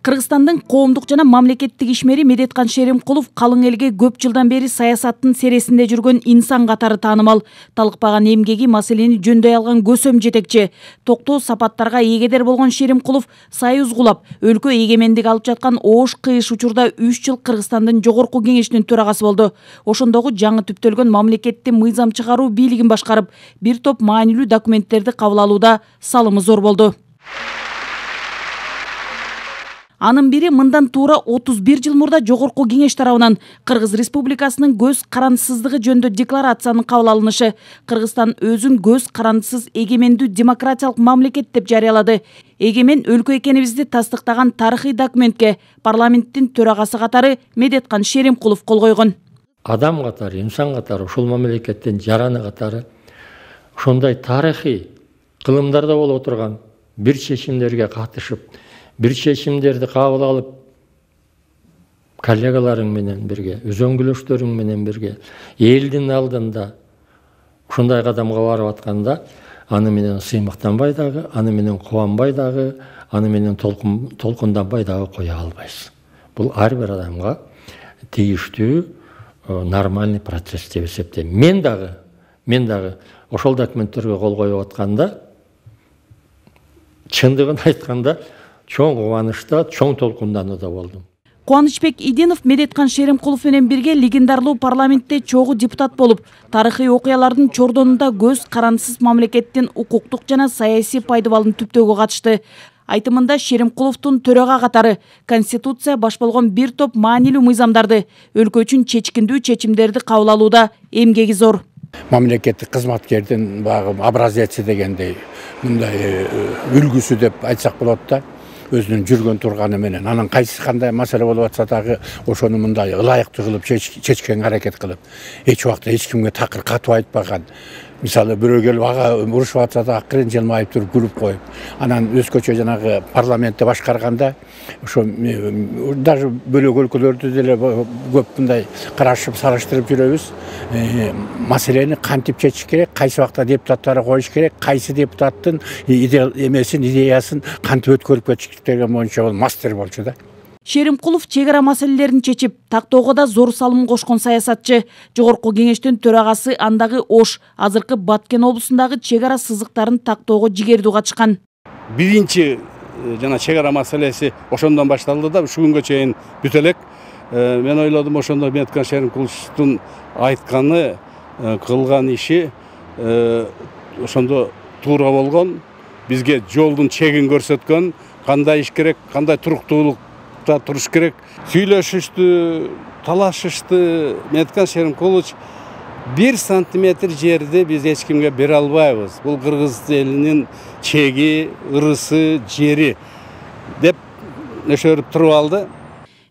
Кыргызстандын коомдук жана мамлекеттик ишмери Медеткан Шеримкулов калың элге көп жылдан бери саясаттын сересинде жүргөн инсан катары таанымал. Талыкпаган эмгеги маселени жөндөй алган көсөм жетекчи. Токтоо сапаттарга эгедер болгон Шеримкулов союз кулап, өлкө эгемендик алып жаткан оош кыйыш учурда 3 жыл Кыргызстандын жогорку кеңешинин төрагасы болду. Ошондогу жаңы түптөлгөн мамлекеттин мыйзам чыгаруу бийлигин башкарып, бир топ маанилүү документтерди кабыл алууда салымы зор болду. Анын бири мындан туура 31 жыл мурда жогорку кеңеш тарабынан Кыргыз Республикасынын көз карандысыздыгы жөнүндө декларациянын кабыл алынышы. Кыргызстан өзүн көз карандысыз эгемендүү демократиялык мамлекет деп жарыялады. Эгемен өлкө экенибизди тастыктаган тарыхый документке парламенттин төрагасы катары Медеткан Шеримкулов кол койгон. Адам катары, инсан катары, ушул мамлекеттин жараны катары ошондой тарыхый кылымдарда болуп отурган бир чечимдерге катышып, бир чечимдерди кабыл алып, коллегаларың менен бирге, өзөңгүлөштөрүң менен бирге, элдин алдында ушундай кадамга барып атканда, аны менен сыймыктанбай дагы, аны менен кубанбай дагы, аны менен толкунданбай дагы кое албайсыз. Бул ар бир адамга тийиштүү нормальный процесс деп эсептейм. Мен дагы ошол документтерге кол коюп атканда, чындыгын айтканда, чоң кубанычта, чоң толкунданууда болдум. Кубанычбек Идинов Медеткан Шеримкулов менен бирге легендарлуу парламентте чогуу депутат болуп, тарыхый окуялардын чордонунда көз карандысыз мамлекеттин укуктук жана саясий пайдабалын түптөөгө катышты. Айтымында Шеримкуловдун төрага катары Конституция баш болгон бир топ маанилүү мыйзамдарды, өлкө үчүн чечкиндүү чечимдерди кабыл алууда эмгеги зор. Мамлекеттик кызматкердин багы образеси дегендей, мындай үлгүсү деп айтсак болот да. Өзүнүн жүргөн турганы менен анын кайсы кандай маселе болуп атса дагы ошону мындай ылайыктуу кылып чечкенге аракет кылып, эч убакта эч кимге такыр катуу айтпаган. Мисалы бирөө келип ага урушуп атса да акырын жылмайып туруп күлүп коюп, анан өзгөчө жанагы парламентте башкарганда ошо даже бөлөк өлкөлөрдү деле көп мындай карашып салыштырып жүрөбүз. Маселени кантип чечиш керек, кайсы убакта депутаттары коюш керек, кайсы депутаттын идеясын кантип өткөрүп кетиш керек деген боюнча ол мастер болчу да. Шеримкулов чегара маселелерин чечип, тактоого да зор салым кошкон саясатчы. Жогорку кеңештин төрагасы андагы Ош, азыркы Баткен облусундагы чегара сызыктарын тактоого жигердүү катышкан. Биринчи жана чегара маселеси ошондон башталды да, ушу күнгө чейин бүтө элек. Мен ойлодум ошондо Медеткан Шеримкуловдун айтканы, кылган иши ошондо туура болгон, бизге жолдун чегин көрсөткөн, кандай иш керек, кандай туруктуулукта туруш керек. Сүйлөшүштү, талашышты. Медеткан Шеримкулович 1 сантиметр жерди биз эч кимге бере албайбыз. Бул кыргыз элинин чеги, ырысы, жери деп өшөрүп туруп алды.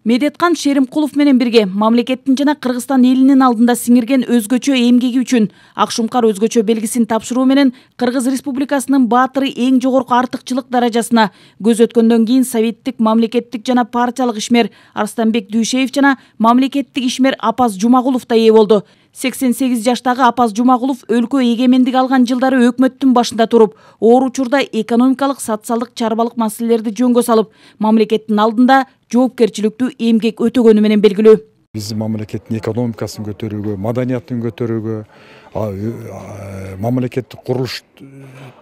Медеткан Шеримкулов менен бирге мамлекеттин жана Кыргызстан элинин алдында сиңирген өзгөчө эмгеги үчүн Акшумкар өзгөчө белгисин тапшыруу менен Кыргыз Республикасынын баатыры эң жогорку артыкчылык даражасына көз өткөндөн кийин советтик, мамлекеттик жана партиялык ишмер Арстанбек Дүйшеев жана мамлекеттик ишмер Апаз Жумагулов да ээ болду. 88 жаштагы Апаз Жумагулов өлкө эгемендик алган жылдары өкмөттүн башында туруп, оор учурда экономикалык, социалдык, чарбалык маселелерди жөнгө салып, мамлекеттин алдында жоопкерчиликтүү эмгек өтөгөнү менен белгилүү. Биздин мамлекеттин экономикасын көтөрүүгө, маданиятын көтөрүүгө, мамлекеттик курулуш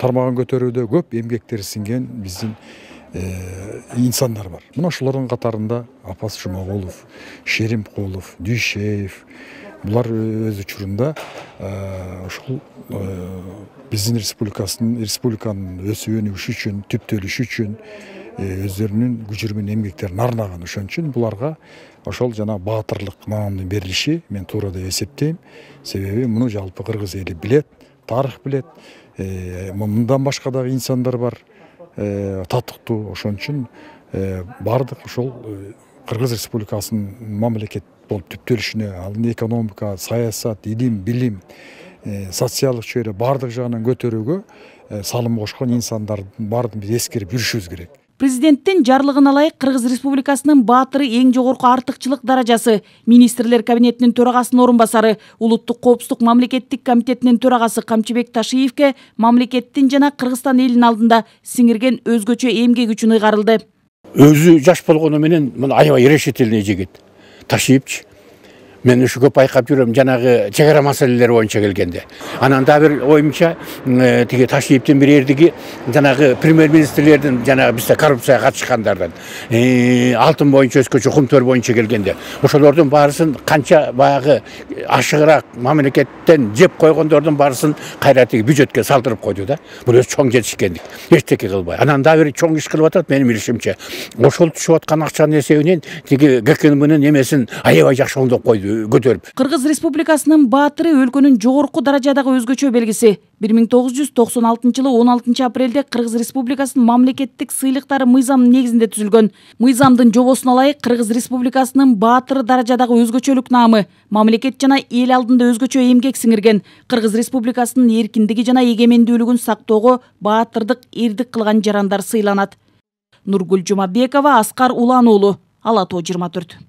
тармагын көтөрүүдө көп эмгектери сиңген биздин инсандар бар. Мына ошолордун катарында Апаз Жумагулов, Шеримкулов, Дүйшеев, булар өз учурунда ошол биздин республиканын өсүүнү үчүн, түптөлүшү үчүн өздөрүнүн күчүрү менен эмгектерин арнаган. Ошон үчүн буларга ошол жана баатырлык маанын берилиши мен туура деп эсептейм. Себеби муну жалпы кыргыз эли билет, тарых билет. Мындан башка дагы инсандар бар, татыктуу. Ошон үчүн бардык ошол Кыргыз Республикасынын мамлекет болуп түптөлүшүнө, анын экономика, саясат, илим, билим, социалдык чөйрө бардык жагынан көтөрүүгө салым кошкон инсандардын баардыгын биз эскерип жүрүшүбүз керек. Президенттин жарлыгына ылайык Кыргыз Республикасынын баатыры эң жогорку артыкчылык даражасы, министрлер кабинетинин төрагасынын орун басары, улуттук коопсуздук мамлекеттик комитетинин төрагасы Камчыбек Ташиевке мамлекеттин жана Кыргызстан элинин алдында сиңирген өзгөчө эмгеги үчүн ыйгарылды. Өзү жаш болгону менен мына аябай решительный жигит. Ташыйпчы. Мен ушу көп байкап жүрөм жанагы чек ара маселелери боюнча келгенде. Анан да бир оюмча тиги Ташиевдин бир эрдиги жанагы премьер-министрлердин жанагы бизде коррупцияга катышкандардан алтын боюнча өзгөчө кумтөр боюнча келгенде ошолордун баарысын канча баягы ашыгыраак мамлекеттен жеп койгондордун баарысын кайра тиги бюджетке салдырып койду да. Бул өз чоң жетишкендик. Эчтеке кылбай. Анан да бир чоң иш кылып атат менин билишимче. Ошол түшүп аткан акчанын эсебинен тиги ГКНБнын эмесин аябай жакшы оңдоп койду. Кыргыз Республикасынын баатыры өлкөнүн жогорку даражадагы өзгөчө белгиси. 1996-жылы 16 апрелде Кыргыз Республикасынын мамлекеттик сыйлыктары мыйзамынын негизинде түзүлгөн. Мыйзамдын жобосуна ылайык Кыргыз Республикасынын баатыры даражадагы өзгөчөлүк наамы мамлекет жана эл алдында өзгөчө эмгек сиңирген, Кыргыз Республикасынын эркиндиги жана эгемендүүлүгүн сактоого баатырдык эрдик кылган жарандар сыйланат. Нургүл Жумабекова, Аскар Улан уулу, Ала Тоо 24.